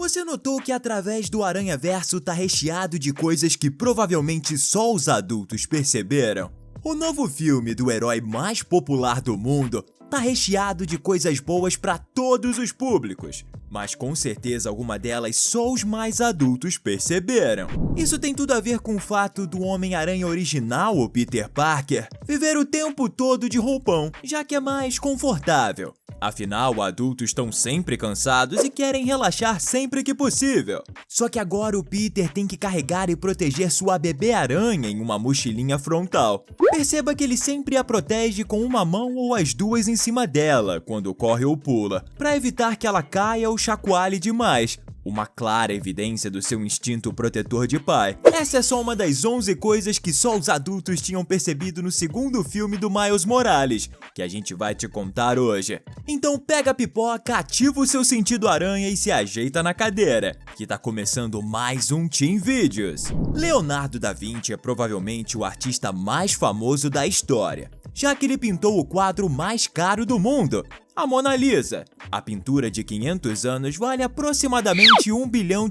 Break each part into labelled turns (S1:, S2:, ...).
S1: Você notou que através do Aranhaverso tá recheado de coisas que provavelmente só os adultos perceberam? O novo filme do herói mais popular do mundo tá recheado de coisas boas para todos os públicos, mas com certeza alguma delas só os mais adultos perceberam. Isso tem tudo a ver com o fato do Homem-Aranha original, o Peter Parker, viver o tempo todo de roupão, já que é mais confortável. Afinal, adultos estão sempre cansados e querem relaxar sempre que possível. Só que agora o Peter tem que carregar e proteger sua bebê-aranha em uma mochilinha frontal. Perceba que ele sempre a protege com uma mão ou as duas em cima dela, quando corre ou pula, para evitar que ela caia ou chacoalhe demais. Uma clara evidência do seu instinto protetor de pai. Essa é só uma das 11 coisas que só os adultos tinham percebido no segundo filme do Miles Morales, que a gente vai te contar hoje. Então pega a pipoca, ativa o seu sentido aranha e se ajeita na cadeira, que tá começando mais um Team Videos. Leonardo da Vinci é provavelmente o artista mais famoso da história, já que ele pintou o quadro mais caro do mundo, a Mona Lisa. A pintura de 500 anos vale aproximadamente $1 bilhão.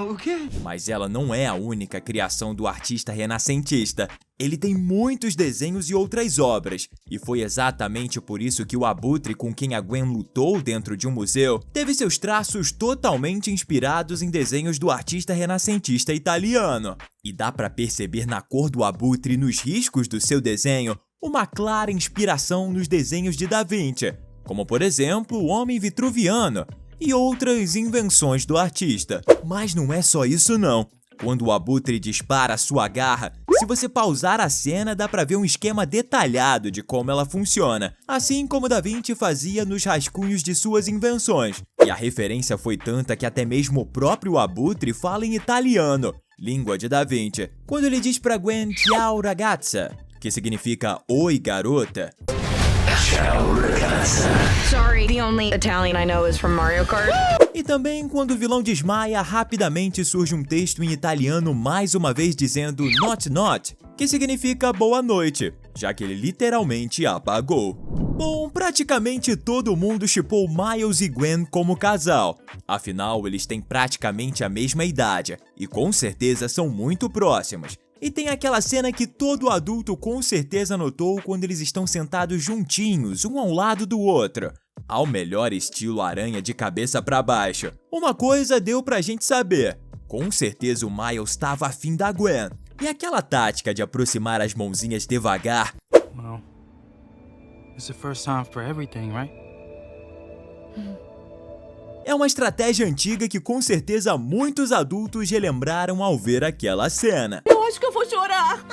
S2: O quê?
S1: Mas ela não é a única criação do artista renascentista. Ele tem muitos desenhos e outras obras, e foi exatamente por isso que o abutre com quem a Gwen lutou dentro de um museu teve seus traços totalmente inspirados em desenhos do artista renascentista italiano. E dá pra perceber na cor do abutre e nos riscos do seu desenho uma clara inspiração nos desenhos de Da Vinci, como por exemplo o Homem Vitruviano e outras invenções do artista. Mas não é só isso não. Quando o abutre dispara sua garra, se você pausar a cena dá pra ver um esquema detalhado de como ela funciona, assim como Da Vinci fazia nos rascunhos de suas invenções. E a referência foi tanta que até mesmo o próprio abutre fala em italiano, língua de Da Vinci, quando ele diz pra Gwen "Ciao ragazza", que significa "Oi, garota".
S3: Ciao, ragazza.
S4: Sorry, the only Italian I know is from Mario Kart.
S1: E também quando o vilão desmaia, rapidamente surge um texto em italiano mais uma vez dizendo "Not not", que significa boa noite, já que ele literalmente apagou. Bom, praticamente todo mundo shippou Miles e Gwen como casal. Afinal, eles têm praticamente a mesma idade e com certeza são muito próximos. E tem aquela cena que todo adulto com certeza notou quando eles estão sentados juntinhos, um ao lado do outro, ao melhor estilo aranha de cabeça pra baixo. Uma coisa deu pra gente saber, com certeza o Miles estava afim da Gwen. E aquela tática de aproximar as mãozinhas devagar...
S2: Well, it's the first time for everything, right?
S1: É uma estratégia antiga que com certeza muitos adultos relembraram ao ver aquela cena.
S4: Eu acho que eu vou chorar.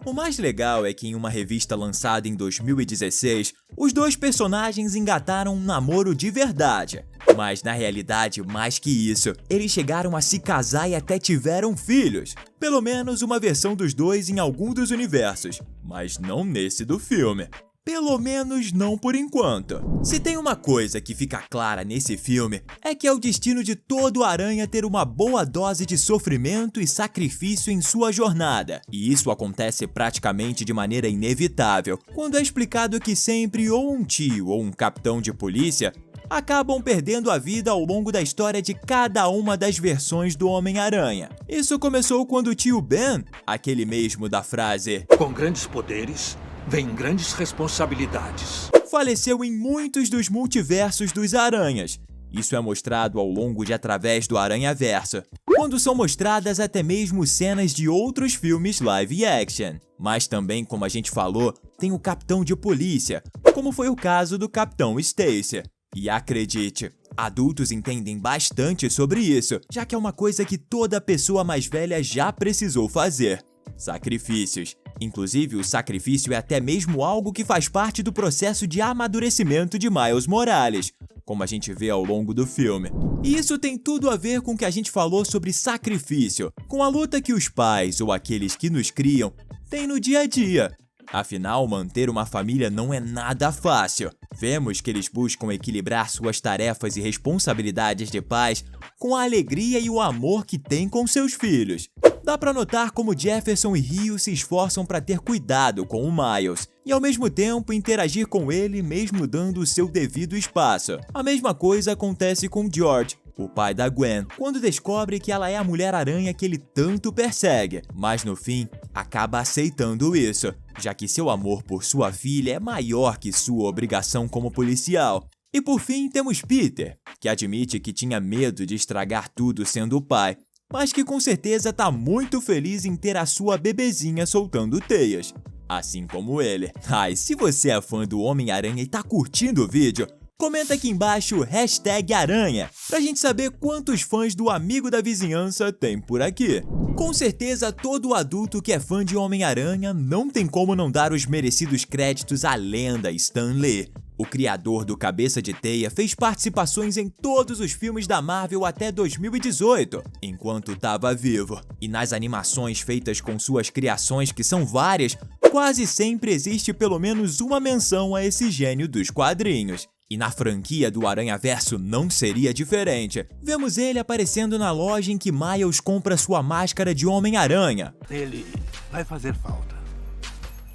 S1: O mais legal é que em uma revista lançada em 2016, os dois personagens engataram um namoro de verdade. Mas na realidade, mais que isso, eles chegaram a se casar e até tiveram filhos. Pelo menos uma versão dos dois em algum dos universos, mas não nesse do filme. Pelo menos não por enquanto. Se tem uma coisa que fica clara nesse filme, é que é o destino de todo aranha ter uma boa dose de sofrimento e sacrifício em sua jornada. E isso acontece praticamente de maneira inevitável, quando é explicado que sempre ou um tio ou um capitão de polícia acabam perdendo a vida ao longo da história de cada uma das versões do Homem-Aranha. Isso começou quando o tio Ben, aquele mesmo da frase
S3: Com grandes poderes, vem grandes responsabilidades,
S1: faleceu em muitos dos multiversos dos aranhas. Isso é mostrado ao longo de Através do Aranhaverso, quando são mostradas até mesmo cenas de outros filmes live action. Mas também, como a gente falou, tem o capitão de polícia, como foi o caso do Capitão Stacy. E acredite, adultos entendem bastante sobre isso, já que é uma coisa que toda pessoa mais velha já precisou fazer. Sacrifícios. Inclusive, o sacrifício é até mesmo algo que faz parte do processo de amadurecimento de Miles Morales, como a gente vê ao longo do filme. E isso tem tudo a ver com o que a gente falou sobre sacrifício, com a luta que os pais ou aqueles que nos criam têm no dia a dia. Afinal, manter uma família não é nada fácil. Vemos que eles buscam equilibrar suas tarefas e responsabilidades de pais com a alegria e o amor que têm com seus filhos. Dá pra notar como Jefferson e Rio se esforçam para ter cuidado com o Miles e ao mesmo tempo interagir com ele mesmo dando o seu devido espaço. A mesma coisa acontece com George, o pai da Gwen, quando descobre que ela é a Mulher-Aranha que ele tanto persegue, mas no fim acaba aceitando isso, já que seu amor por sua filha é maior que sua obrigação como policial. E por fim temos Peter, que admite que tinha medo de estragar tudo sendo o pai, mas que com certeza tá muito feliz em ter a sua bebezinha soltando teias, assim como ele. Ai, se você é fã do Homem-Aranha e tá curtindo o vídeo, comenta aqui embaixo #aranha, pra gente saber quantos fãs do Amigo da Vizinhança tem por aqui. Com certeza todo adulto que é fã de Homem-Aranha não tem como não dar os merecidos créditos à lenda Stan Lee. O criador do Cabeça de Teia fez participações em todos os filmes da Marvel até 2018, enquanto estava vivo. E nas animações feitas com suas criações, que são várias, quase sempre existe pelo menos uma menção a esse gênio dos quadrinhos. E na franquia do Aranhaverso não seria diferente. Vemos ele aparecendo na loja em que Miles compra sua máscara de Homem-Aranha.
S5: Ele vai fazer falta.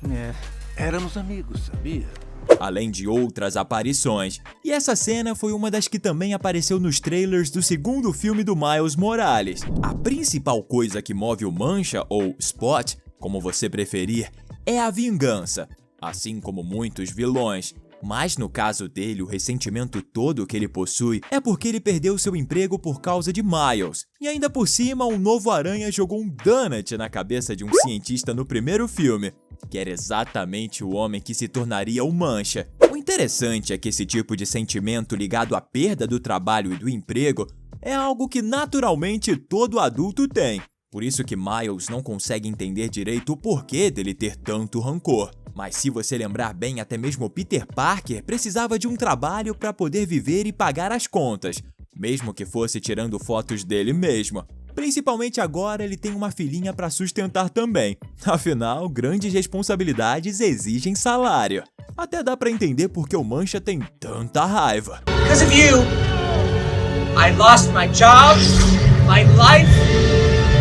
S2: Yeah.
S5: Éramos amigos, sabia?
S1: Além de outras aparições. E essa cena foi uma das que também apareceu nos trailers do segundo filme do Miles Morales. A principal coisa que move o Mancha, ou Spot, como você preferir, é a vingança, assim como muitos vilões. Mas no caso dele, o ressentimento todo que ele possui é porque ele perdeu seu emprego por causa de Miles. E ainda por cima, um novo Aranha jogou um donut na cabeça de um cientista no primeiro filme, que era exatamente o homem que se tornaria o Mancha. O interessante é que esse tipo de sentimento ligado à perda do trabalho e do emprego é algo que naturalmente todo adulto tem. Por isso que Miles não consegue entender direito o porquê dele ter tanto rancor. Mas se você lembrar bem, até mesmo Peter Parker precisava de um trabalho para poder viver e pagar as contas, mesmo que fosse tirando fotos dele mesmo. Principalmente agora ele tem uma filhinha para sustentar também. Afinal, grandes responsabilidades exigem salário. Até dá para entender porque o Mancha tem tanta raiva.
S6: Because of you, I lost my job, my life,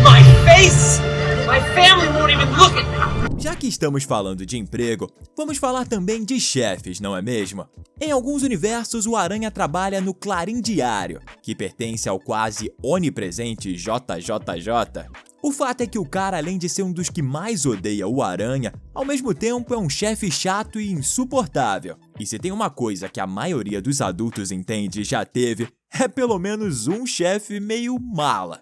S6: my face, my family won't even look at me.
S1: Já que estamos falando de emprego, vamos falar também de chefes, não é mesmo? Em alguns universos, o Aranha trabalha no Clarim Diário, que pertence ao quase onipresente JJJ. O fato é que o cara, além de ser um dos que mais odeia o Aranha, ao mesmo tempo é um chefe chato e insuportável. E se tem uma coisa que a maioria dos adultos entende e já teve, é pelo menos um chefe meio mala.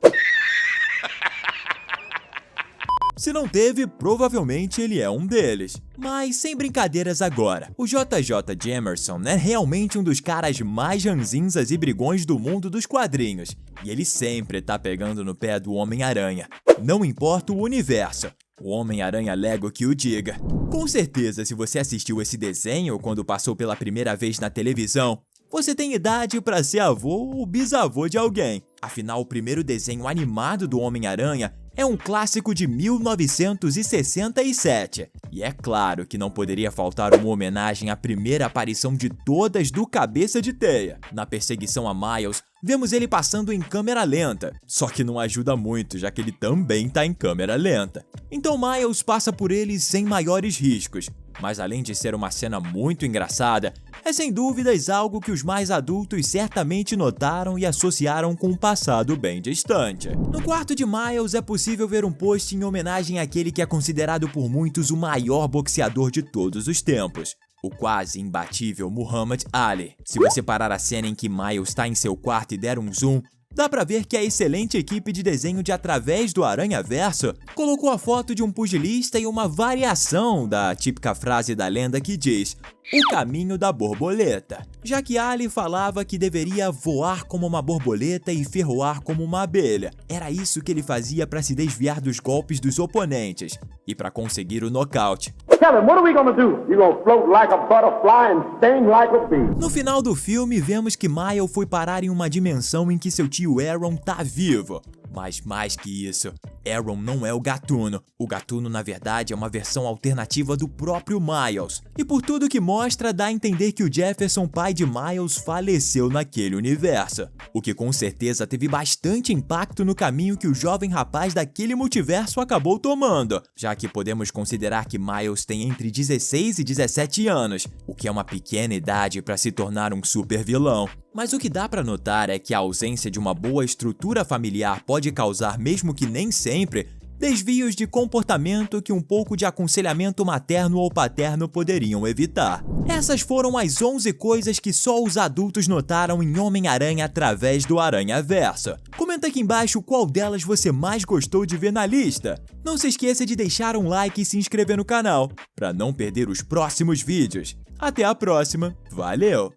S1: Se não teve, provavelmente ele é um deles. Mas sem brincadeiras agora, o JJ Jameson é realmente um dos caras mais ranzinzas e brigões do mundo dos quadrinhos. E ele sempre tá pegando no pé do Homem-Aranha. Não importa o universo, o Homem-Aranha Lego que o diga. Com certeza, se você assistiu esse desenho quando passou pela primeira vez na televisão, você tem idade para ser avô ou bisavô de alguém. Afinal, o primeiro desenho animado do Homem-Aranha é um clássico de 1967. E é claro que não poderia faltar uma homenagem à primeira aparição de todas do Cabeça de Teia. Na perseguição a Miles, vemos ele passando em câmera lenta, só que não ajuda muito, já que ele também tá em câmera lenta. Então Miles passa por ele sem maiores riscos. Mas além de ser uma cena muito engraçada, é sem dúvidas algo que os mais adultos certamente notaram e associaram com um passado bem distante. No quarto de Miles é possível ver um post em homenagem àquele que é considerado por muitos o maior boxeador de todos os tempos, o quase imbatível Muhammad Ali. Se você parar a cena em que Miles está em seu quarto e der um zoom, dá pra ver que a excelente equipe de desenho de Através do Aranhaverso colocou a foto de um pugilista e uma variação da típica frase da lenda que diz "O caminho da borboleta", já que Ali falava que deveria voar como uma borboleta e ferroar como uma abelha. Era isso que ele fazia para se desviar dos golpes dos oponentes e para conseguir o nocaute.
S7: Kevin, what are we gonna do? You gonna float like a butterfly and sting like a bee?
S1: No final do filme, vemos que Miles foi parar em uma dimensão em que seu tio Aaron tá vivo. Mas mais que isso, Aaron não é o Gatuno. O Gatuno, na verdade, é uma versão alternativa do próprio Miles. E por tudo que mostra, dá a entender que o Jefferson, pai de Miles, faleceu naquele universo. O que com certeza teve bastante impacto no caminho que o jovem rapaz daquele multiverso acabou tomando, já que podemos considerar que Miles tem entre 16 e 17 anos, o que é uma pequena idade para se tornar um super vilão. Mas o que dá para notar é que a ausência de uma boa estrutura familiar pode causar, mesmo que nem sempre, desvios de comportamento que um pouco de aconselhamento materno ou paterno poderiam evitar. Essas foram as 11 coisas que só os adultos notaram em Homem-Aranha através do Aranhaverso. Comenta aqui embaixo qual delas você mais gostou de ver na lista. Não se esqueça de deixar um like e se inscrever no canal, para não perder os próximos vídeos. Até a próxima, valeu!